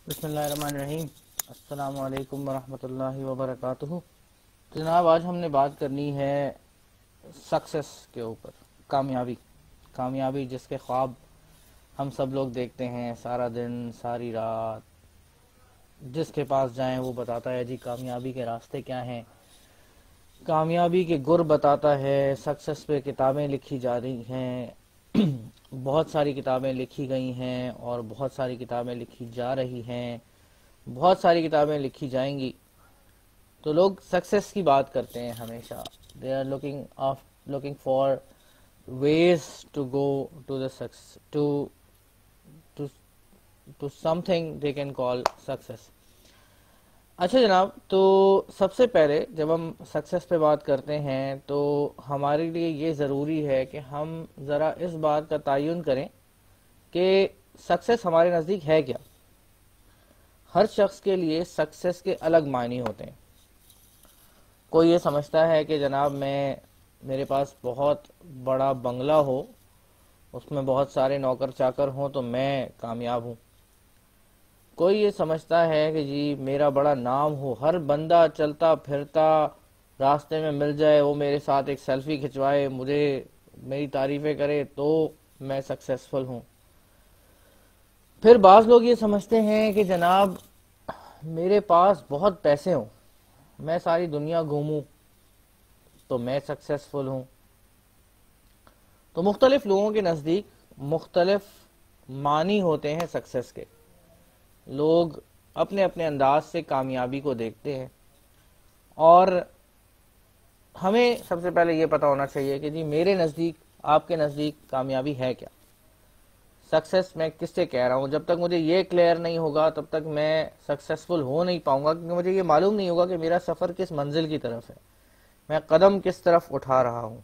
بسم اللہ الرحمن الرحیم۔ السلام علیکم ورحمۃ اللہ وبرکاتہ۔ جناب آج ہم نے بات کرنی ہے سکسیس کے اوپر، کامیابی جس کے خواب ہم سب لوگ دیکھتے ہیں سارا دن ساری رات۔ جس کے پاس جائیں وہ بتاتا ہے جی کامیابی کے راستے کیا ہیں، کامیابی کے گر بتاتا ہے، سکسیس پہ کتابیں لکھی جا رہی ہیں، بہت ساری کتابیں لکھی گئی ہیں اور بہت ساری کتابیں لکھی جا رہی ہیں، بہت ساری کتابیں لکھی جائیں گی۔ تو لوگ سکسیس کی بات کرتے ہیں ہمیشہ، they are looking for ways to go to the success to something they can call success. اچھا جناب، تو سب سے پہلے جب ہم سکسیس پہ بات کرتے ہیں تو ہمارے لیے یہ ضروری ہے کہ ہم ذرا اس بات کا تعین کریں کہ سکسیس ہمارے نزدیک ہے کیا۔ ہر شخص کے لیے سکسیس کے الگ معنی ہوتے ہیں۔ کوئی یہ سمجھتا ہے کہ جناب میرے پاس بہت بڑا بنگلہ ہو، اس میں بہت سارے نوکر چاکر ہوں تو میں کامیاب ہوں۔ کوئی یہ سمجھتا ہے کہ جی میرا بڑا نام ہو، ہر بندہ چلتا پھرتا راستے میں مل جائے، وہ میرے ساتھ ایک سیلفی کھنچوائے، میری تعریفیں کرے تو میں سکسیسفل ہوں۔ پھر بعض لوگ یہ سمجھتے ہیں کہ جناب میرے پاس بہت پیسے ہوں، میں ساری دنیا گھوموں تو میں سکسیسفل ہوں۔ تو مختلف لوگوں کے نزدیک مختلف معنی ہوتے ہیں سکسیس کے۔ لوگ اپنے اپنے انداز سے کامیابی کو دیکھتے ہیں، اور ہمیں سب سے پہلے یہ پتا ہونا چاہیے کہ جی میرے نزدیک، آپ کے نزدیک کامیابی ہے کیا، سکسیس میں کس سے کہہ رہا ہوں۔ جب تک مجھے یہ کلیئر نہیں ہوگا تب تک میں سکسیسفل ہو نہیں پاؤں گا، کیونکہ مجھے یہ معلوم نہیں ہوگا کہ میرا سفر کس منزل کی طرف ہے، میں قدم کس طرف اٹھا رہا ہوں۔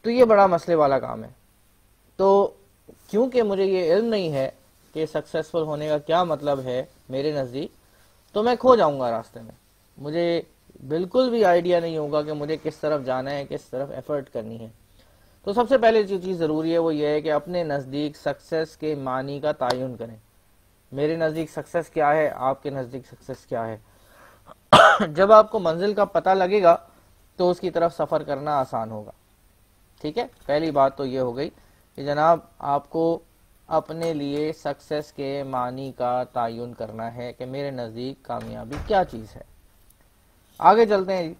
تو یہ بڑا مسئلے والا کام ہے۔ تو کیونکہ مجھے یہ علم نہیں ہے کہ سکسیسفل ہونے کا کیا مطلب ہے میرے نزدیک، تو میں کھو جاؤں گا راستے میں، مجھے بالکل بھی آئیڈیا نہیں ہوگا کہ مجھے کس طرف جانا ہے، کس طرف ایفرٹ کرنی ہے۔ تو سب سے پہلے جو چیز ضروری ہے وہ یہ ہے کہ اپنے نزدیک سکسیس کے معنی کا تعین کریں۔ میرے نزدیک سکسیس کیا ہے، آپ کے نزدیک سکسیس کیا ہے۔ جب آپ کو منزل کا پتہ لگے گا تو اس کی طرف سفر کرنا آسان ہوگا۔ ٹھیک ہے، پہلی بات تو یہ ہو گئی کہ جناب آپ کو اپنے لیے سکسیس کے معنی کا تعین کرنا ہے کہ میرے نزدیک کامیابی کیا چیز ہے۔ آگے چلتے ہیں جی۔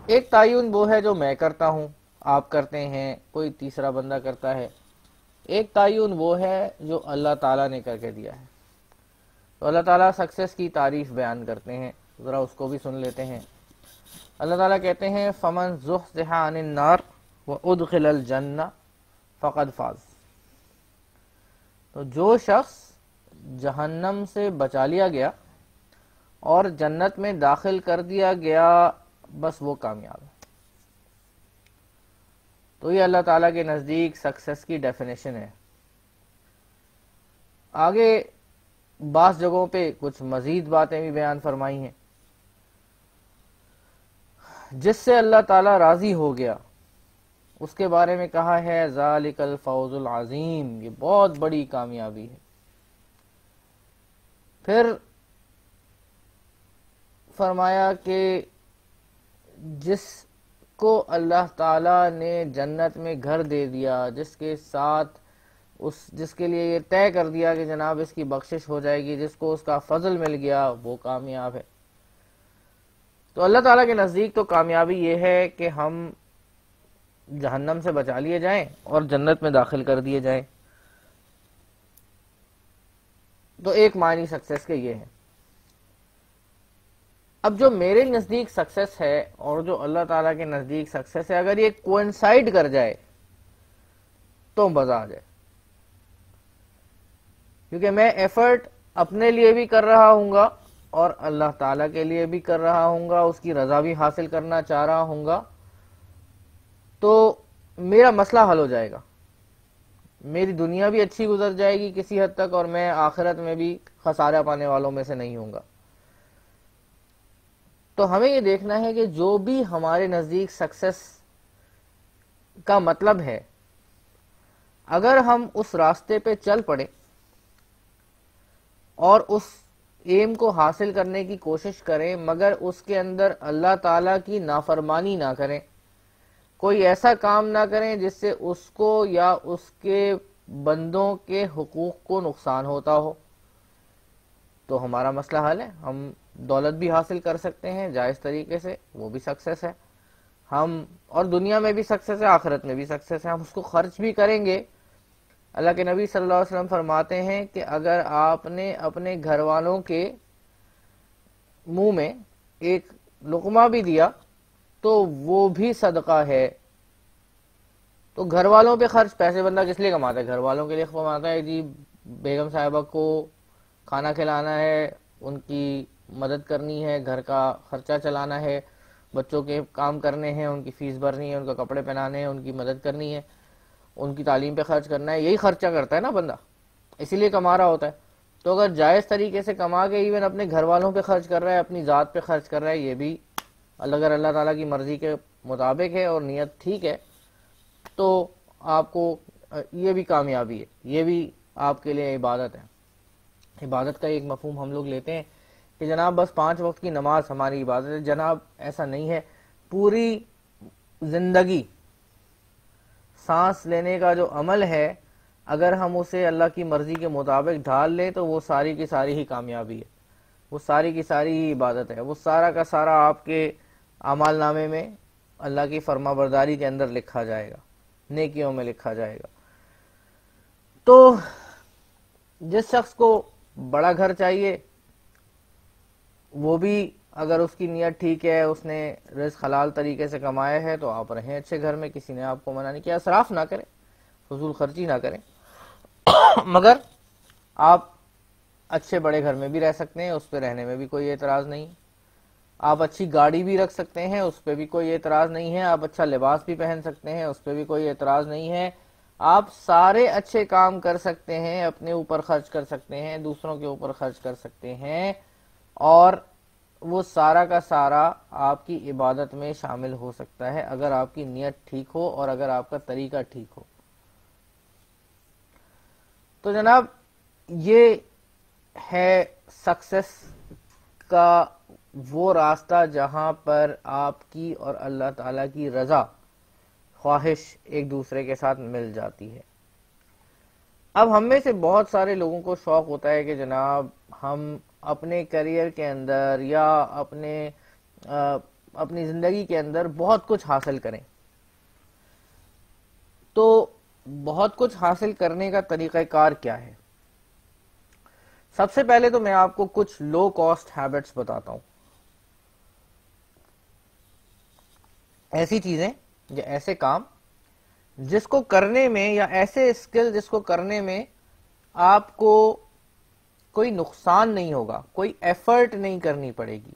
ایک تعین وہ ہے جو میں کرتا ہوں، آپ کرتے ہیں، کوئی تیسرا بندہ کرتا ہے۔ ایک تعین وہ ہے جو اللہ تعالیٰ نے کر کے دیا ہے۔ تو اللہ تعالیٰ سکسیس کی تعریف بیان کرتے ہیں، ذرا اس کو بھی سن لیتے ہیں۔ اللہ تعالیٰ کہتے ہیں فَمَنْ زُحْزِحَ عَنِ النَّارِ وَأُدْخِلَ الْجَنَّةَ فَقَدْ فَازَ۔ تو جو شخص جہنم سے بچا لیا گیا اور جنت میں داخل کر دیا گیا، بس وہ کامیاب ہے۔ تو یہ اللہ تعالیٰ کے نزدیک سکسیس کی ڈیفینیشن ہے۔ آگے بعض جگہوں پہ کچھ مزید باتیں بھی بیان فرمائی ہیں۔ جس سے اللہ تعالیٰ راضی ہو گیا اس کے بارے میں کہا ہے ذالک الفوز العظیم، یہ بہت بڑی کامیابی ہے۔ پھر فرمایا کہ جس کو اللہ تعالیٰ نے جنت میں گھر دے دیا، جس کے لیے یہ طے کر دیا کہ جناب اس کی بخشش ہو جائے گی، جس کو اس کا فضل مل گیا، وہ کامیاب ہے۔ تو اللہ تعالیٰ کے نزدیک تو کامیابی یہ ہے کہ ہم جہنم سے بچا لیے جائیں اور جنت میں داخل کر دیے جائیں۔ تو ایک معنی سکسیس کے یہ ہے۔ اب جو میرے نزدیک سکسیس ہے اور جو اللہ تعالیٰ کے نزدیک سکسیس ہے، اگر یہ کوئنسائڈ کر جائے تو مزہ آ جائے، کیونکہ میں ایفرٹ اپنے لیے بھی کر رہا ہوں گا اور اللہ تعالیٰ کے لیے بھی کر رہا ہوں گا، اس کی رضا بھی حاصل کرنا چاہ رہا ہوں گا، تو میرا مسئلہ حل ہو جائے گا، میری دنیا بھی اچھی گزر جائے گی کسی حد تک، اور میں آخرت میں بھی خسارہ پانے والوں میں سے نہیں ہوں گا۔ تو ہمیں یہ دیکھنا ہے کہ جو بھی ہمارے نزدیک سکسیس کا مطلب ہے، اگر ہم اس راستے پہ چل پڑے اور اس ایم کو حاصل کرنے کی کوشش کریں، مگر اس کے اندر اللہ تعالیٰ کی نافرمانی نہ کریں، کوئی ایسا کام نہ کریں جس سے اس کو یا اس کے بندوں کے حقوق کو نقصان ہوتا ہو، تو ہمارا مسئلہ حل ہے۔ ہم دولت بھی حاصل کر سکتے ہیں جائز طریقے سے، وہ بھی سکسیس ہے، ہم اور دنیا میں بھی سکسیس ہے، آخرت میں بھی سکسیس ہے، ہم اس کو خرچ بھی کریں گے۔ اللہ کے نبی صلی اللہ علیہ وسلم فرماتے ہیں کہ اگر آپ نے اپنے گھر والوں کے منہ میں ایک لقمہ بھی دیا تو وہ بھی صدقہ ہے۔ تو گھر والوں پہ خرچ، پیسے بندہ کس لیے کماتا ہے؟ گھر والوں کے لیے کماتا ہے، جی بیگم صاحبہ کو کھانا کھلانا ہے، ان کی مدد کرنی ہے، گھر کا خرچہ چلانا ہے، بچوں کے کام کرنے ہیں، ان کی فیس بھرنی ہے، ان کو کپڑے پہنانے ہیں، ان کی مدد کرنی ہے، ان کی تعلیم پہ خرچ کرنا ہے، یہی خرچہ کرتا ہے نا بندہ، اسی لیے کما رہا ہوتا ہے۔ تو اگر جائز طریقے سے کما کے ایون اپنے گھر والوں پہ خرچ کر رہا ہے، اپنی ذات پہ خرچ کر رہا ہے، یہ بھی اگر اللہ تعالیٰ کی مرضی کے مطابق ہے اور نیت ٹھیک ہے تو آپ کو یہ بھی کامیابی ہے، یہ بھی آپ کے لیے عبادت ہے۔ عبادت کا ایک مفہوم ہم لوگ لیتے ہیں کہ جناب بس 5 وقت کی نماز ہماری عبادت ہے، جناب ایسا نہیں ہے۔ پوری زندگی سانس لینے کا جو عمل ہے، اگر ہم اسے اللہ کی مرضی کے مطابق ڈھال لیں تو وہ ساری کی ساری ہی کامیابی ہے، وہ ساری کی ساری ہی عبادت ہے، وہ سارا کا سارا آپ کے اعمال نامے میں اللہ کی فرما برداری کے اندر لکھا جائے گا، نیکیوں میں لکھا جائے گا۔ تو جس شخص کو بڑا گھر چاہیے، وہ بھی اگر اس کی نیت ٹھیک ہے، اس نے رزق حلال طریقے سے کمایا ہے، تو آپ رہیں اچھے گھر میں، کسی نے آپ کو منع نہیں کیا، اسراف نہ کریں، فضول خرچی نہ کریں، مگر آپ اچھے بڑے گھر میں بھی رہ سکتے ہیں، اس پہ رہنے میں بھی کوئی اعتراض نہیں، آپ اچھی گاڑی بھی رکھ سکتے ہیں، اس پہ بھی کوئی اعتراض نہیں ہے، آپ اچھا لباس بھی پہن سکتے ہیں، اس پہ بھی کوئی اعتراض نہیں ہے، آپ سارے اچھے کام کر سکتے ہیں، اپنے اوپر خرچ کر سکتے ہیں، دوسروں کے اوپر خرچ کر سکتے ہیں، اور وہ سارا کا سارا آپ کی عبادت میں شامل ہو سکتا ہے اگر آپ کی نیت ٹھیک ہو اور اگر آپ کا طریقہ ٹھیک ہو۔ تو جناب یہ ہے سکسیس کا وہ راستہ جہاں پر آپ کی اور اللہ تعالیٰ کی رضا، خواہش ایک دوسرے کے ساتھ مل جاتی ہے۔ اب ہم میں سے بہت سارے لوگوں کو شوق ہوتا ہے کہ جناب ہم اپنے کیریئر کے اندر یا اپنی زندگی کے اندر بہت کچھ حاصل کریں۔ تو بہت کچھ حاصل کرنے کا طریقہ کار کیا ہے؟ سب سے پہلے تو میں آپ کو کچھ لو کاسٹ ہیبٹس بتاتا ہوں، ایسی چیزیں یا ایسے کام جس کو کرنے میں، یا ایسے اسکل جس کو کرنے میں آپ کو کوئی نقصان نہیں ہوگا، کوئی ایفرٹ نہیں کرنی پڑے گی،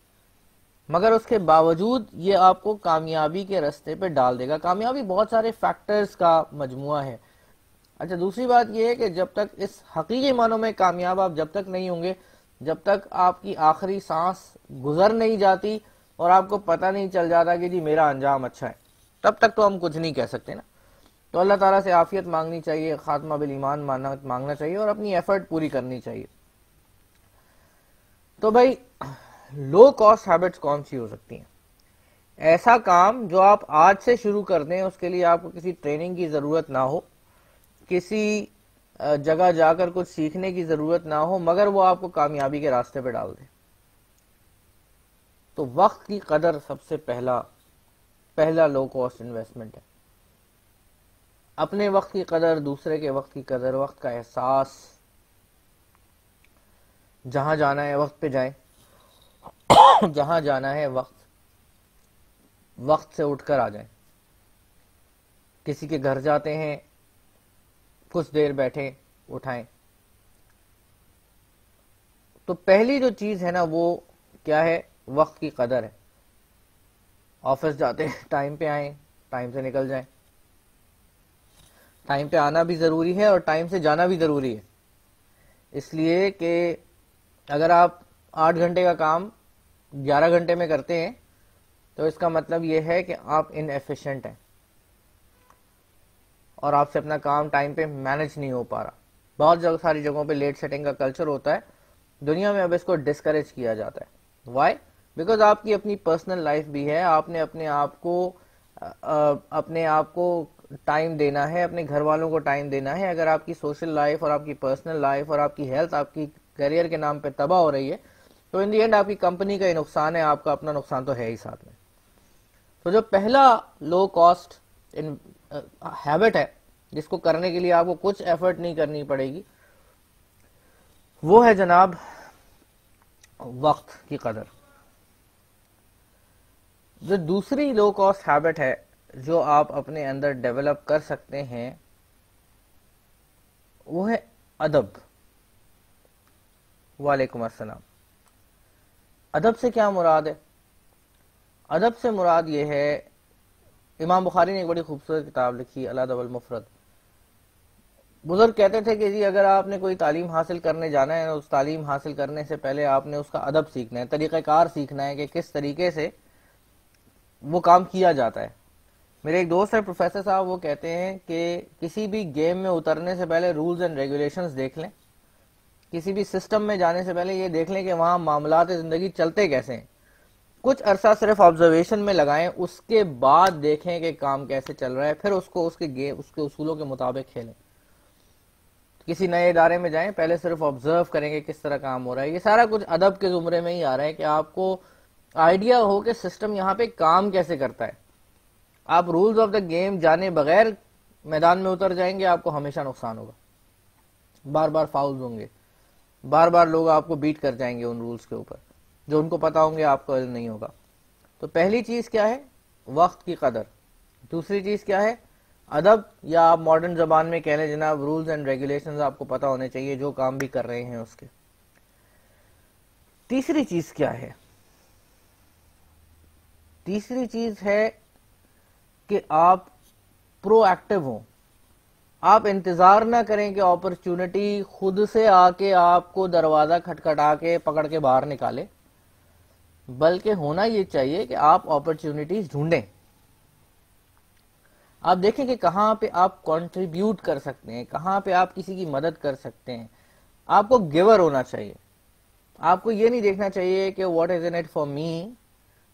مگر اس کے باوجود یہ آپ کو کامیابی کے راستے پہ ڈال دے گا۔ کامیابی بہت سارے فیکٹرز کا مجموعہ ہے۔ اچھا، دوسری بات یہ ہے کہ جب تک اس حقیقی معنوں میں کامیاب آپ جب تک نہیں ہوں گے، جب تک آپ کی آخری سانس گزر نہیں جاتی اور آپ کو پتہ نہیں چل جاتا کہ جی میرا انجام اچھا ہے، تب تک تو ہم کچھ نہیں کہہ سکتے نا۔ تو اللہ تعالیٰ سے عافیت مانگنی چاہیے، خاتمہ بالایمان مانگنا چاہیے، اور اپنی ایفرٹ پوری کرنی چاہیے۔ تو بھائی لو کاسٹ ہیبٹس کون سی ہو سکتی ہیں؟ ایسا کام جو آپ آج سے شروع کر دیں، اس کے لیے آپ کو کسی ٹریننگ کی ضرورت نہ ہو، کسی جگہ جا کر کچھ سیکھنے کی ضرورت نہ ہو، مگر وہ آپ کو کامیابی کے راستے پہ ڈال دے۔ تو وقت کی قدر سب سے پہلا لو کاسٹ انویسٹمنٹ ہے۔ اپنے وقت کی قدر، دوسرے کے وقت کی قدر، وقت کا احساس، جہاں جانا ہے وقت پہ جائیں، جہاں جانا ہے وقت سے اٹھ کر آ جائیں۔ کسی کے گھر جاتے ہیں، کچھ دیر بیٹھیں، اٹھائیں۔ تو پہلی جو چیز ہے نا وہ کیا ہے؟ وقت کی قدر ہے۔ آفس جاتے ہیں ٹائم پہ آئیں، ٹائم سے نکل جائیں۔ ٹائم پہ آنا بھی ضروری ہے اور ٹائم سے جانا بھی ضروری ہے، اس لیے کہ اگر آپ 8 گھنٹے کا کام 11 گھنٹے میں کرتے ہیں تو اس کا مطلب یہ ہے کہ آپ ان ایفیشینٹ ہیں اور آپ سے اپنا کام ٹائم پہ مینج نہیں ہو پا رہا۔ بہت ساری جگہوں پہ لیٹ سیٹنگ کا کلچر ہوتا ہے، دنیا میں اب اس کو ڈسکریج کیا جاتا ہے. وائی؟ بیکاز آپ کی اپنی پرسنل لائف بھی ہے, آپ نے اپنے آپ کو ٹائم دینا ہے, اپنے گھر والوں کو ٹائم دینا ہے. اگر آپ کی سوشل لائف اور آپ کی پرسنل لائف اور آپ کی ہیلتھ آپ کی کیریئر کے نام پہ تباہ ہو رہی ہے تو ان دی اینڈ آپ کی کمپنی کا ہی نقصان ہے, آپ کا اپنا نقصان تو ہے ہی ساتھ میں. تو جو پہلا لو کاسٹ ہیبٹ ہے جس کو کرنے کے لیے آپ کو کچھ ایفرٹ نہیں کرنی پڑے گی, وہ ہے جناب وقت کی قدر. جو دوسری لو کاسٹ ہیبٹ ہے جو آپ اپنے اندر ڈیولپ کر سکتے ہیں وہ ہے ادب. وعلیکم السلام. ادب سے کیا مراد ہے؟ ادب سے مراد یہ ہے, امام بخاری نے ایک بڑی خوبصورت کتاب لکھی الادب المفرد. بزرگ کہتے تھے کہ جی اگر آپ نے کوئی تعلیم حاصل کرنے جانا ہے, اس تعلیم حاصل کرنے سے پہلے آپ نے اس کا ادب سیکھنا ہے, طریقہ کار سیکھنا ہے کہ کس طریقے سے وہ کام کیا جاتا ہے. میرے ایک دوست ہے پروفیسر صاحب, وہ کہتے ہیں کہ کسی بھی گیم میں اترنے سے پہلے رولز اینڈ ریگولیشنز دیکھ لیں, کسی بھی سسٹم میں جانے سے پہلے یہ دیکھ لیں کہ وہاں معاملات زندگی چلتے کیسے ہیں, کچھ عرصہ صرف آبزرویشن میں لگائیں, اس کے بعد دیکھیں کہ کام کیسے چل رہا ہے, پھر اس کو اس کے اصولوں کے مطابق کھیلیں. کسی نئے ادارے میں جائیں, پہلے صرف آبزرو کریں کہ کس طرح کام ہو رہا ہے. یہ سارا کچھ ادب کے زمرے میں ہی آ رہا ہے کہ آپ کو آئیڈیا ہو کہ سسٹم یہاں پہ کام کیسے کرتا ہے. آپ رولز آف دا گیم جانے بغیر میدان میں اتر جائیں گے, آپ کو ہمیشہ نقصان ہوگا, بار بار فاؤلز ہوں گے, بار بار لوگ آپ کو بیٹ کر جائیں گے ان رولز کے اوپر جو ان کو پتا ہوں گے, آپ کو علم نہیں ہوگا. تو پہلی چیز کیا ہے؟ وقت کی قدر. دوسری چیز کیا ہے؟ ادب, یا آپ ماڈرن زبان میں کہہ لیں جناب رولز اینڈ ریگولیشنز آپ کو پتا ہونے چاہیے جو کام بھی کر رہے ہیں اس کے. تیسری چیز کیا ہے؟ تیسری چیز ہے کہ آپ پرو ایکٹیو ہوں. آپ انتظار نہ کریں کہ اپرچونٹی خود سے آ کے آپ کو دروازہ کھٹکھٹا کے پکڑ کے باہر نکالے, بلکہ ہونا یہ چاہیے کہ آپ اپرچونٹیز ڈھونڈیں. آپ دیکھیں کہ کہاں پہ آپ کنٹریبیوٹ کر سکتے ہیں, کہاں پہ آپ کسی کی مدد کر سکتے ہیں. آپ کو گیور ہونا چاہیے. آپ کو یہ نہیں دیکھنا چاہیے کہ what is in it for me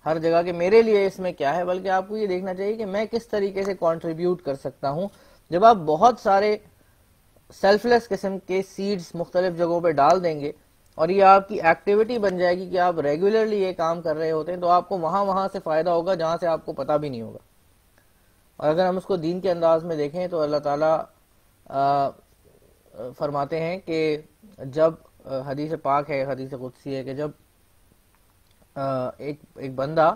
ہر جگہ کہ میرے لیے اس میں کیا ہے, بلکہ آپ کو یہ دیکھنا چاہیے کہ میں کس طریقے سے کنٹریبیوٹ کر سکتا ہوں. جب آپ بہت سارے سیلف لیس قسم کے سیڈز مختلف جگہوں پہ ڈال دیں گے اور یہ آپ کی ایکٹیویٹی بن جائے گی کہ آپ ریگولرلی یہ کام کر رہے ہوتے ہیں, تو آپ کو وہاں سے فائدہ ہوگا جہاں سے آپ کو پتا بھی نہیں ہوگا. اور اگر ہم اس کو دین کے انداز میں دیکھیں تو اللہ تعالیٰ فرماتے ہیں کہ جب حدیث پاک ہے, حدیث قدسی ہے, کہ جب ایک بندہ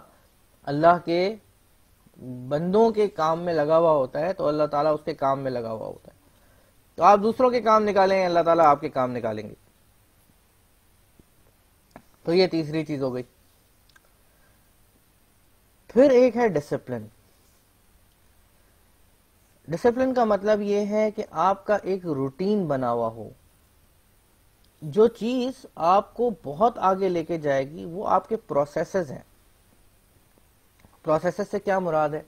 اللہ کے بندوں کے کام میں لگا ہوا ہوتا ہے تو اللہ تعالیٰ اس کے کام میں لگا ہوا ہوتا ہے. تو آپ دوسروں کے کام نکالیں, اللہ تعالیٰ آپ کے کام نکالیں گے. تو یہ تیسری چیز ہو گئی. پھر ایک ہے ڈسپلن. ڈسپلن کا مطلب یہ ہے کہ آپ کا ایک روٹین بنا ہوا ہو. جو چیز آپ کو بہت آگے لے کے جائے گی وہ آپ کے پروسیسز ہیں. پروسیسز سے کیا مراد ہے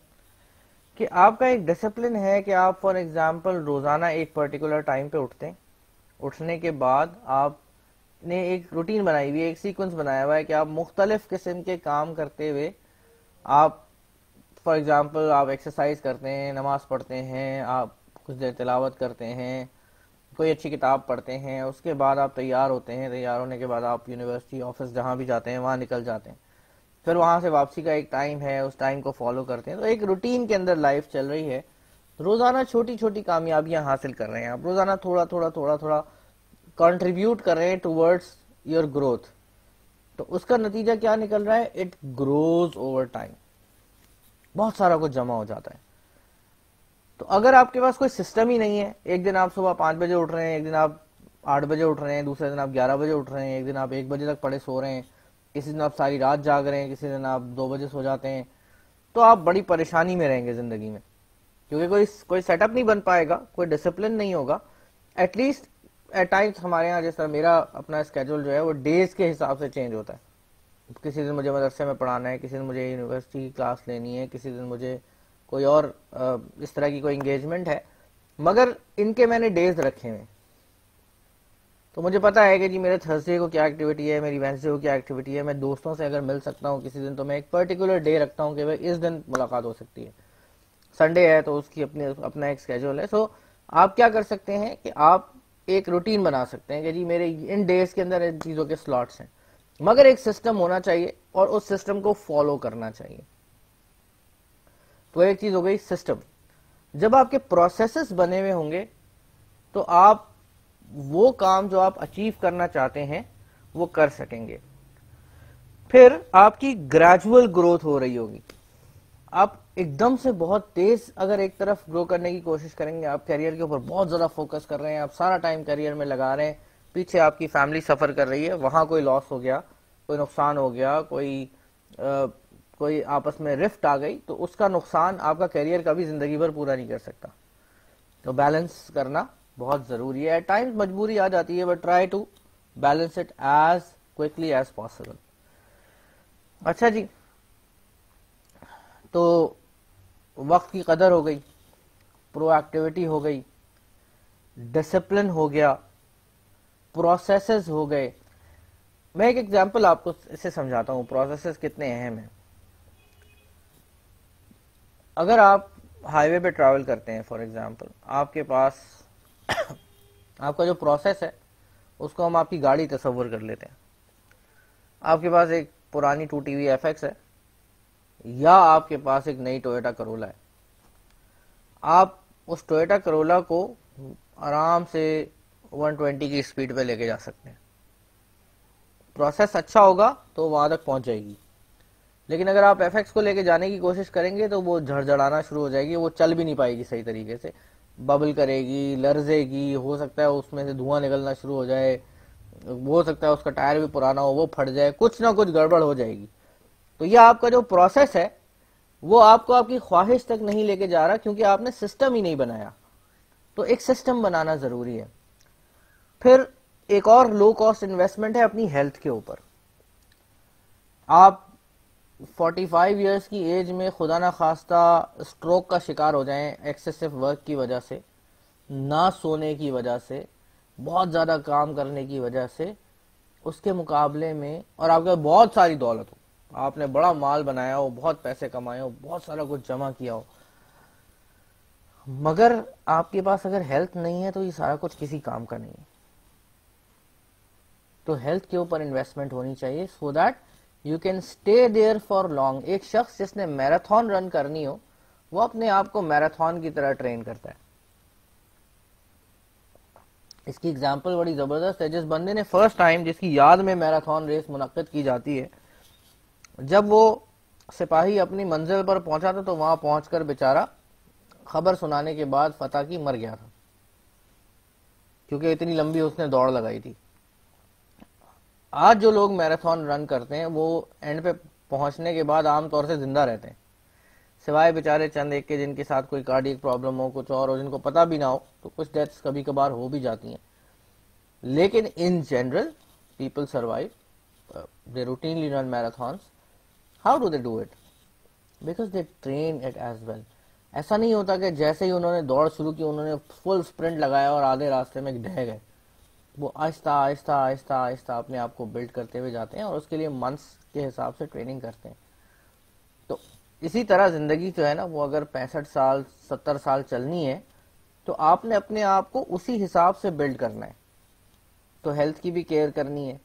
کہ آپ کا ایک ڈسپلن ہے کہ آپ فار ایگزامپل روزانہ ایک پرٹیکولر ٹائم پہ اٹھتے ہیں. اٹھنے کے بعد آپ نے ایک روٹین بنائی ہوئی ہے, ایک سیکوینس بنایا ہوا ہے کہ آپ مختلف قسم کے کام کرتے ہوئے آپ فار ایگزامپل آپ ایکسرسائز کرتے ہیں, نماز پڑھتے ہیں, آپ کچھ دیر تلاوت کرتے ہیں, کوئی اچھی کتاب پڑھتے ہیں, اس کے بعد آپ تیار ہوتے ہیں, تیار ہونے کے بعد آپ یونیورسٹی آفس جہاں بھی جاتے ہیں وہاں نکل جاتے ہیں, پھر وہاں سے واپسی کا ایک ٹائم ہے, اس ٹائم کو فالو کرتے ہیں. تو ایک روٹین کے اندر لائف چل رہی ہے, روزانہ چھوٹی چھوٹی کامیابیاں حاصل کر رہے ہیں آپ, روزانہ تھوڑا تھوڑا تھوڑا تھوڑا کنٹریبیوٹ کر رہے ہیں ٹورڈز یور گروتھ. تو اس کا نتیجہ کیا نکل رہا ہے؟ اٹ گروز اوور ٹائم, بہت سارا کچھ جمع ہو جاتا ہے. تو اگر آپ کے پاس کوئی سسٹم ہی نہیں ہے, ایک دن آپ صبح 5 بجے اٹھ رہے ہیں, ایک دن آپ 8 بجے اٹھ رہے ہیں, دوسرے دن آپ 11 بجے اٹھ رہے ہیں, ایک دن آپ 1 بجے تک پڑے سو رہے ہیں, کسی دن آپ ساری رات جاگ رہے ہیں, کسی دن آپ 2 بجے سو جاتے ہیں, تو آپ بڑی پریشانی میں رہیں گے زندگی میں, کیونکہ کوئی سیٹ اپ نہیں بن پائے گا, کوئی ڈسپلن نہیں ہوگا. ایٹ لیسٹ ایٹ ٹائمس ہمارے یہاں جس طرح میرا اپنا اسکیجول جو ہے وہ ڈیز کے حساب سے چینج ہوتا ہے. کسی دن مجھے مدرسے میں پڑھانا ہے, کسی دن مجھے یونیورسٹی کی کلاس لینی ہے, کسی دن مجھے کوئی اور اس طرح کی کوئی انگیجمنٹ ہے, مگر ان کے میں نے ڈیز رکھے ہوئے. تو مجھے پتا ہے کہ جی میرے تھرسڈے کو کیا ایکٹیویٹی ہے, میری وینسڈے کو کیا ایکٹیویٹی ہے, میں دوستوں سے اگر مل سکتا ہوں کسی دن تو میں ایک پرٹیکولر ڈے رکھتا ہوں کہ بھائی اس دن ملاقات ہو سکتی ہے. سنڈے ہے تو اس کی اپنا ایک اسکیجول ہے. سو آپ کیا کر سکتے ہیں کہ آپ ایک روٹین بنا سکتے ہیں کہ جی میرے ان ڈیز کے اندر ان چیزوں کے سلاٹس ہیں, مگر ایک سسٹم ہونا چاہیے اور اس سسٹم کو فالو کرنا چاہیے. تو ایک چیز ہو گئی سسٹم. جب آپ کے پروسیسز بنے ہوئے ہوں گے تو آپ وہ کام جو آپ اچیو کرنا چاہتے ہیں وہ کر سکیں گے. پھر آپ کی گریجول گروتھ ہو رہی ہوگی. آپ ایک دم سے بہت تیز اگر ایک طرف گرو کرنے کی کوشش کریں گے, آپ کیریئر کے اوپر بہت زیادہ فوکس کر رہے ہیں, آپ سارا ٹائم کیریئر میں لگا رہے ہیں, پیچھے آپ کی فیملی سفر کر رہی ہے, وہاں کوئی لاس ہو گیا, کوئی نقصان ہو گیا, کوئی آپس میں رفٹ آ گئی, تو اس کا نقصان آپ کا کیریئر کبھی زندگی بھر پورا نہیں کر سکتا. تو بیلنس کرنا بہت ضروری ہے. ایٹ ٹائمز مجبوری آ جاتی ہے, but try to balance it as quickly as possible. اچھا جی, تو وقت کی قدر ہو گئی, پرو ایکٹیویٹی ہو گئی, ڈسپلن ہو گیا, پروسیسز ہو گئے. میں ایک ایگزامپل آپ کو اسے سمجھاتا ہوں پروسیسز کتنے اہم ہیں. اگر آپ ہائی وے پہ ٹریول کرتے ہیں, فار ایگزامپل آپ کے پاس آپ کا جو پروسیس ہے اس کو ہم آپ کی گاڑی تصور کر لیتے ہیں. آپ کے پاس ایک پرانی ٹوٹی ہوئی ایف ایکس ہے یا آپ کے پاس ایک نئی ٹویوٹا کرولا ہے. آپ اس ٹویوٹا کرولا کو آرام سے 120 کی اسپیڈ پہ لے کے جا سکتے ہیں. پروسیس اچھا ہوگا تو وہاں تک پہنچ جائے گی. لیکن اگر آپ ایف ایکس کو لے کے جانے کی کوشش کریں گے تو وہ جھڑجھڑانا شروع ہو جائے گی, وہ چل بھی نہیں پائے گی صحیح طریقے سے, ببل کرے گی, لرزے گی, ہو سکتا ہے اس میں سے دھواں نکلنا شروع ہو جائے, ہو سکتا ہے اس کا ٹائر بھی پرانا ہو, وہ پھٹ جائے, کچھ نہ کچھ گڑبڑ ہو جائے گی. تو یہ آپ کا جو پروسیس ہے وہ آپ کو آپ کی خواہش تک نہیں لے کے جا رہا, کیونکہ آپ نے سسٹم ہی نہیں بنایا. تو ایک سسٹم بنانا ضروری ہے. پھر ایک اور لو کاسٹ انویسٹمنٹ ہے اپنی ہیلتھ کے اوپر. آپ 45 ایئرس کی ایج میں خدا نہ خواستہ اسٹروک کا شکار ہو جائیں ایکسیسو ورک کی وجہ سے, نہ سونے کی وجہ سے, بہت زیادہ کام کرنے کی وجہ سے, اس کے مقابلے میں, اور آپ کے بہت ساری دولت ہو, آپ نے بڑا مال بنایا ہو, بہت پیسے کمائے ہو, بہت سارا کچھ جمع کیا ہو, مگر آپ کے پاس اگر ہیلتھ نہیں ہے تو یہ سارا کچھ کسی کام کا نہیں ہے. تو ہیلتھ کے اوپر انویسٹمنٹ ہونی چاہیے so that you can stay there for long. ایک شخص جس نے میراتھن رن کرنی ہو وہ اپنے آپ کو میراتھن کی طرح ٹرین کرتا ہے. اس کی اگزامپل بڑی زبردست ہے. جس بندے نے فرسٹ ٹائم, جس کی یاد میں میراتھن ریس منعقد کی جاتی ہے, جب وہ سپاہی اپنی منزل پر پہنچا تھا تو وہاں پہنچ کر بیچارہ خبر سنانے کے بعد فتح کی مر گیا تھا, کیونکہ اتنی لمبی اس نے دوڑ لگائی تھی. آج جو لوگ میراتھن رن کرتے ہیں وہ اینڈ پہ پہنچنے کے بعد عام طور سے زندہ رہتے ہیں, سوائے بیچارے چند ایک کے جن کے ساتھ کوئی کارڈیک پرابلم ہو, کچھ اور ہو, جن کو پتہ بھی نہ ہو, تو کچھ ڈیتھس کبھی کبھار ہو بھی جاتی ہیں. لیکن in general people survive, they routinely run marathons. How do they do it? Because they train it as well. ایسا نہیں ہوتا کہ جیسے ہی انہوں نے دوڑ شروع کی انہوں نے فل اسپرنٹ لگایا اور آدھے راستے میں ڈھہ گئے. وہ آہستہ آہستہ آہستہ آہستہ اپنے آپ کو بلڈ کرتے ہوئے جاتے ہیں اور اس کے لیے منتھس کے حساب سے ٹریننگ کرتے ہیں. تو اسی طرح زندگی جو ہے نا, وہ اگر 65 سال 70 سال چلنی ہے تو آپ نے اپنے آپ کو اسی حساب سے بلڈ کرنا ہے. تو ہیلتھ کی بھی کیئر کرنی ہے.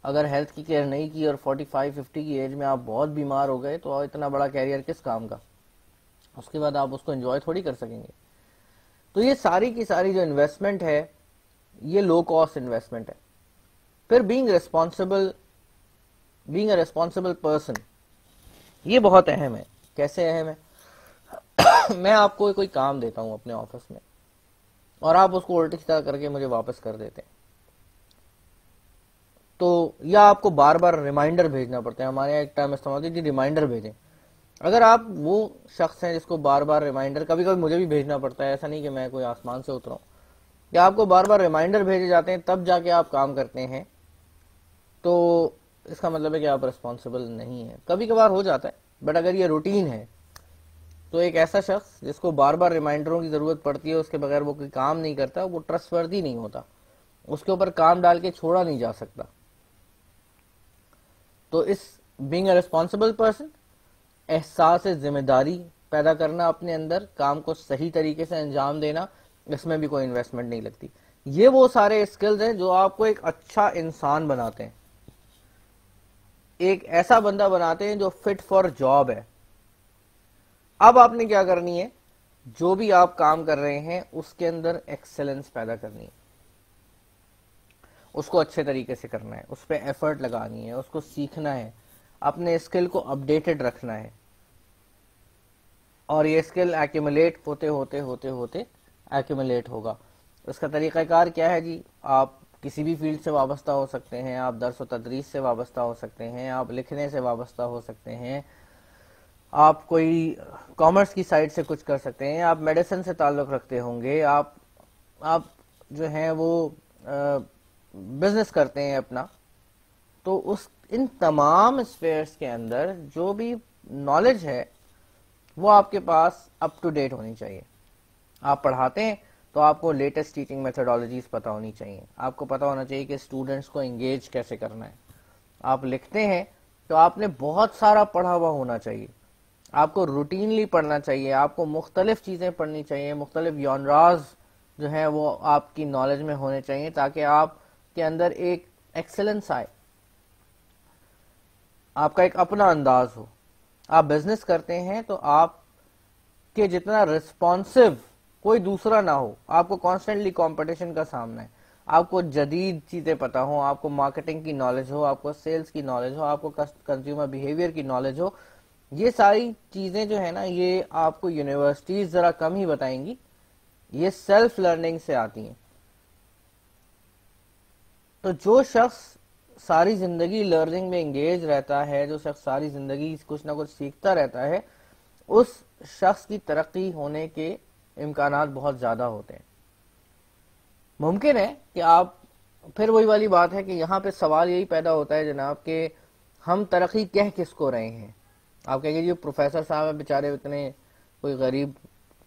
اگر ہیلتھ کی کیئر نہیں کی اور 45-50 کی ایج میں آپ بہت بیمار ہو گئے تو اتنا بڑا کیریئر کس کام کا؟ اس کے بعد آپ اس کو انجوائے تھوڑی کر سکیں گے. تو یہ ساری کی ساری جو انویسٹمنٹ ہے یہ لو کاسٹ انویسٹمنٹ ہے. پھر بینگ اے ریسپانسبل پرسن, یہ بہت اہم ہے. کیسے اہم ہے؟ میں آپ کو کوئی کام دیتا ہوں اپنے آفس میں اور آپ اس کو الٹی سیدھا کر کے مجھے واپس کر دیتے ہیں, تو یا آپ کو بار بار ریمائنڈر بھیجنا پڑتا ہے. ہمارے یہاں ایک ٹائم استعمال ہوتی ہے کہ ریمائنڈر بھیجیں. اگر آپ وہ شخص ہیں جس کو بار بار ریمائنڈر, کبھی کبھی مجھے بھی بھیجنا پڑتا ہے, ایسا نہیں کہ میں کوئی آسمان سے اترا ہوں, کہ آپ کو بار بار ریمائنڈر بھیجے جاتے ہیں تب جا کے آپ کام کرتے ہیں, تو اس کا مطلب ہے کہ آپ ریسپانسبل نہیں ہیں. کبھی کبھار ہو جاتا ہے, بٹ اگر یہ روٹین ہے تو ایک ایسا شخص جس کو بار بار ریمائنڈروں کی ضرورت پڑتی ہے اس کے بغیر وہ کوئی کام نہیں کرتا, وہ ٹرسٹ وردی نہیں ہوتا. اس کے اوپر کام ڈال کے چھوڑا نہیں جا سکتا. تو اس بینگ اے ریسپانسبل پرسن، احساس ذمہ داری پیدا کرنا اپنے اندر، کام کو صحیح طریقے سے انجام دینا، اس میں بھی کوئی انویسٹمنٹ نہیں لگتی. یہ وہ سارے اسکلز ہیں جو آپ کو ایک اچھا انسان بناتے ہیں، ایک ایسا بندہ بناتے ہیں جو فٹ فار جاب ہے. اب آپ نے کیا کرنی ہے، جو بھی آپ کام کر رہے ہیں اس کے اندر ایکسلنس پیدا کرنی ہے، اس کو اچھے طریقے سے کرنا ہے، اس پہ ایفرٹ لگانی ہے، اس کو سیکھنا ہے، اپنے اسکل کو اپڈیٹڈ رکھنا ہے. اور یہ اسکل ایکومولیٹ ہوتے ہوتے ہوتے ہوتے ایکومولیٹ ہوگا. اس کا طریقہ کار کیا ہے جی؟ آپ کسی بھی فیلڈ سے وابستہ ہو سکتے ہیں، آپ درس و تدریس سے وابستہ ہو سکتے ہیں، آپ لکھنے سے وابستہ ہو سکتے ہیں، آپ کوئی کامرس کی سائڈ سے کچھ کر سکتے ہیں، آپ میڈیسن سے تعلق رکھتے ہوں گے، آپ جو ہیں وہ بزنس کرتے ہیں اپنا. تو ان تمام اسفیئرس کے اندر جو بھی نالج ہے وہ آپ کے پاس اپ ٹو ڈیٹ ہونی چاہیے. آپ پڑھاتے ہیں تو آپ کو لیٹسٹ ٹیچنگ میتھڈالوجیز پتہ ہونی چاہیے، آپ کو پتہ ہونا چاہیے کہ اسٹوڈنٹس کو انگیج کیسے کرنا ہے. آپ لکھتے ہیں تو آپ نے بہت سارا پڑھا ہوا ہونا چاہیے، آپ کو روٹینلی پڑھنا چاہیے، آپ کو مختلف چیزیں پڑھنی چاہیے، مختلف یونراز جو ہیں وہ آپ کی نالج میں ہونے چاہیے تاکہ آپ کے اندر ایک ایکسلنس آئے، آپ کا ایک اپنا انداز ہو. آپ بزنس کرتے ہیں تو آپ کے جتنا ریسپانسو کوئی دوسرا نہ ہو، آپ کو کانسٹنٹلی کمپٹیشن کا سامنا ہے، آپ کو جدید چیزیں پتا ہوں، آپ کو مارکیٹنگ کی نالج ہو، آپ کو سیلز کی نالج ہو، آپ کو کنزیومر بیہیویئر کی نالج ہو. یہ ساری چیزیں جو ہے نا یہ آپ کو یونیورسٹیز ذرا کم ہی بتائیں گی، یہ سیلف لرننگ سے آتی ہیں. تو جو شخص ساری زندگی لرننگ میں انگیج رہتا ہے، جو شخص ساری زندگی کچھ نہ کچھ سیکھتا رہتا ہے، اس شخص کی ترقی ہونے کے امکانات بہت زیادہ ہوتے ہیں. ممکن ہے کہ آپ، پھر وہی والی بات ہے کہ یہاں پہ سوال یہی پیدا ہوتا ہے جناب کہ ہم ترقی کہہ کس کو رہے ہیں. آپ کہیں گے جو پروفیسر صاحب ہیں بیچارے اتنے کوئی غریب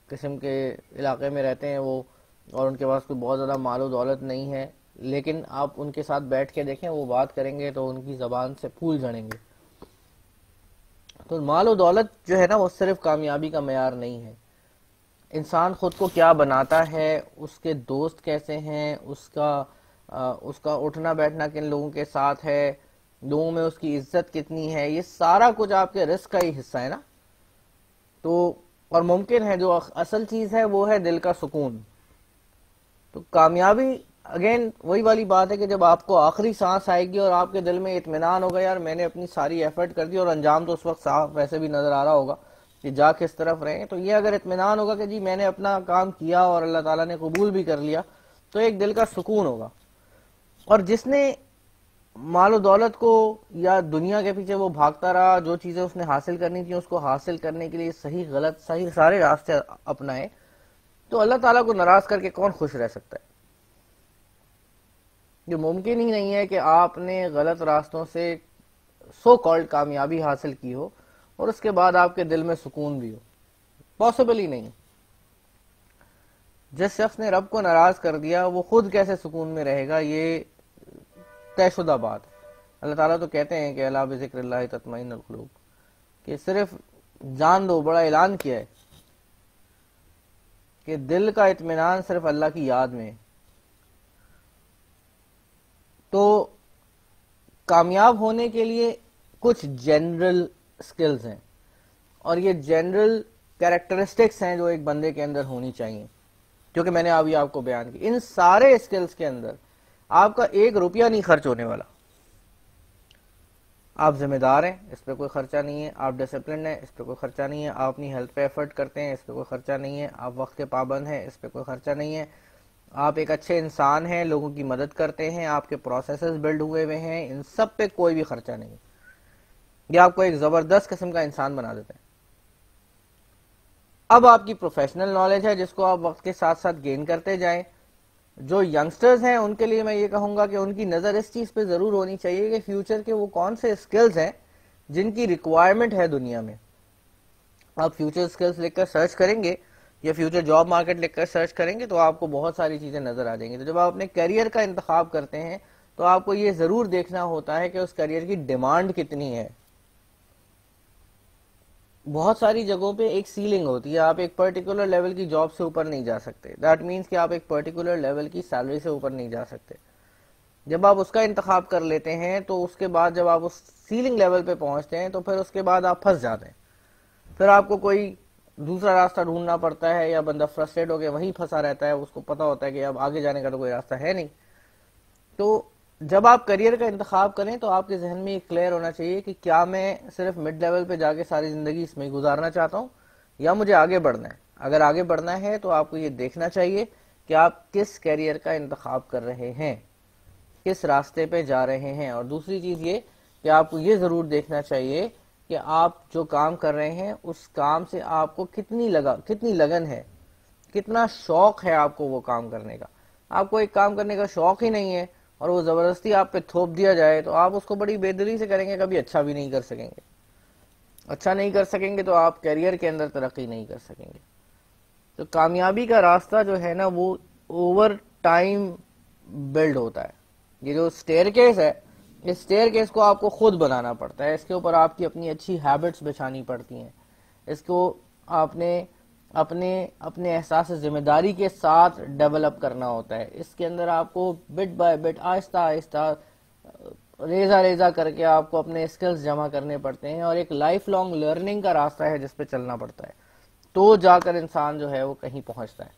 قسم کے علاقے میں رہتے ہیں وہ، اور ان کے پاس کوئی بہت زیادہ مال و دولت نہیں ہے، لیکن آپ ان کے ساتھ بیٹھ کے دیکھیں وہ بات کریں گے تو ان کی زبان سے پھول جھڑیں گے. تو مال و دولت جو ہے نا وہ صرف کامیابی کا معیار نہیں ہے. انسان خود کو کیا بناتا ہے، اس کے دوست کیسے ہیں، اس کا اٹھنا بیٹھنا کن لوگوں کے ساتھ ہے، لوگوں میں اس کی عزت کتنی ہے، یہ سارا کچھ آپ کے رزق کا ہی حصہ ہے نا. تو اور ممکن ہے جو اصل چیز ہے وہ ہے دل کا سکون. تو کامیابی اگین وہی والی بات ہے کہ جب آپ کو آخری سانس آئے گی اور آپ کے دل میں اطمینان ہوگا یار میں نے اپنی ساری ایفرٹ کر دی، اور انجام تو اس وقت صاف ویسے بھی نظر آ رہا ہوگا کہ جا کس طرف رہے ہیں، تو یہ اگر اطمینان ہوگا کہ جی میں نے اپنا کام کیا اور اللہ تعالیٰ نے قبول بھی کر لیا، تو ایک دل کا سکون ہوگا. اور جس نے مال و دولت کو یا دنیا کے پیچھے وہ بھاگتا رہا، جو چیزیں اس نے حاصل کرنی تھی اس کو حاصل کرنے کے لیے صحیح غلط صحیح سارے راستے اپنائے، تو اللہ تعالیٰ کو ناراض کر کے کون خوش رہ سکتا ہے؟ جو ممکن ہی نہیں ہے کہ آپ نے غلط راستوں سے سو کالڈ کامیابی حاصل کی ہو اور اس کے بعد آپ کے دل میں سکون بھی ہو. پاسبل ہی نہیں. جس شخص نے رب کو ناراض کر دیا وہ خود کیسے سکون میں رہے گا، یہ طے شدہ بات ہے. اللہ تعالیٰ تو کہتے ہیں کہ الا بذکر اللہ تطمئن القلوب، کہ صرف جان دو، بڑا اعلان کیا ہے کہ دل کا اطمینان صرف اللہ کی یاد میں ہے. تو کامیاب ہونے کے لیے کچھ جنرل سکلز ہیں، اور یہ جنرل کیریکٹرسٹکس ہیں جو ایک بندے کے اندر ہونی چاہیے، جو کہ میں نے ابھی آپ کو بیان کی. ان سارے سکلز کے اندر آپ کا 1 روپیہ نہیں خرچ ہونے والا. آپ ذمہ دار ہیں، اس پہ کوئی خرچہ نہیں ہے. آپ ڈسپلن ہیں، اس پہ کوئی خرچہ نہیں ہے. آپ اپنی ہیلتھ پہ ایفرٹ کرتے ہیں، اس پہ کوئی خرچہ نہیں ہے. آپ وقت کے پابند ہیں، اس پہ کوئی خرچہ نہیں ہے. آپ ایک اچھے انسان ہیں، لوگوں کی مدد کرتے ہیں، آپ کے پروسیسز بلڈ ہوئے ہوئے ہیں، ان سب پہ کوئی بھی خرچہ نہیں. یہ آپ کو ایک زبردست قسم کا انسان بنا دیتا ہے. اب آپ کی پروفیشنل نالج ہے جس کو آپ وقت کے ساتھ ساتھ گین کرتے جائیں. جو ینگسٹرز ہیں ان کے لیے میں یہ کہوں گا کہ ان کی نظر اس چیز پہ ضرور ہونی چاہیے کہ فیوچر کے وہ کون سے اسکلز ہیں جن کی ریکوائرمنٹ ہے دنیا میں. آپ فیوچر اسکلز لکھ کر سرچ کریں گے یا فیوچر جاب مارکیٹ لکھ کر سرچ کریں گے تو آپ کو بہت ساری چیزیں نظر آ جائیں گی. تو جب آپ اپنے کیریئر کا انتخاب کرتے ہیں تو آپ کو یہ ضرور دیکھنا ہوتا ہے کہ اس کیریئر کی ڈیمانڈ کتنی ہے. بہت ساری جگہوں پہ ایک سیلنگ ہوتی ہے, آپ ایک پرٹیکولر لیول کی جاب سے اوپر نہیں جا سکتے. دیٹ مینس کہ آپ ایک پرٹیکولر لیول کی سیلری سے اوپر نہیں جا سکتے. جب آپ اس کا انتخاب کر لیتے ہیں تو اس کے بعد جب آپ اس سیلنگ لیول پہ پہنچتے ہیں تو پھر اس کے بعد آپ پھنس جاتے ہیں. پھر آپ کو کوئی دوسرا راستہ ڈھونڈنا پڑتا ہے, یا بندہ فرسٹریٹ ہو کے وہیں پھنسا رہتا ہے, اس کو پتا ہوتا ہے کہ اب آگے جانے کا تو کوئی راستہ ہے نہیں. تو جب آپ کریئر کا انتخاب کریں تو آپ کے ذہن میں یہ کلیئر ہونا چاہیے کہ کیا میں صرف مڈ لیول پہ جا کے ساری زندگی اس میں گزارنا چاہتا ہوں, یا مجھے آگے بڑھنا ہے. اگر آگے بڑھنا ہے تو آپ کو یہ دیکھنا چاہیے کہ آپ کس کیریئر کا انتخاب کر رہے ہیں, کس راستے پہ جا رہے ہیں. اور دوسری چیز یہ کہ آپ کو یہ ضرور دیکھنا چاہیے کہ آپ جو کام کر رہے ہیں اس کام سے آپ کو کتنی لگن ہے, کتنا شوق ہے آپ کو وہ کام کرنے کا. آپ کو ایک کام کرنے کا شوق ہی نہیں ہے اور وہ زبردستی آپ پہ تھوپ دیا جائے تو آپ اس کو بڑی بے دلی سے کریں گے, کبھی اچھا بھی نہیں کر سکیں گے. اچھا نہیں کر سکیں گے تو آپ کیریئر کے اندر ترقی نہیں کر سکیں گے. تو کامیابی کا راستہ جو ہے نا وہ اوور ٹائم بلڈ ہوتا ہے. یہ جو اسٹیئر کیس ہے, اس اسٹیئر کیس کو آپ کو خود بنانا پڑتا ہے. اس کے اوپر آپ کی اپنی اچھی ہیبٹس بچھانی پڑتی ہیں. اس کو آپ نے اپنے احساس ذمہ داری کے ساتھ ڈیولپ کرنا ہوتا ہے. اس کے اندر آپ کو بٹ بائی بٹ, آہستہ آہستہ, ریزہ کر کے آپ کو اپنے اسکلز جمع کرنے پڑتے ہیں, اور ایک لائف لانگ لرننگ کا راستہ ہے جس پہ چلنا پڑتا ہے. تو جا کر انسان جو ہے وہ کہیں پہنچتا ہے.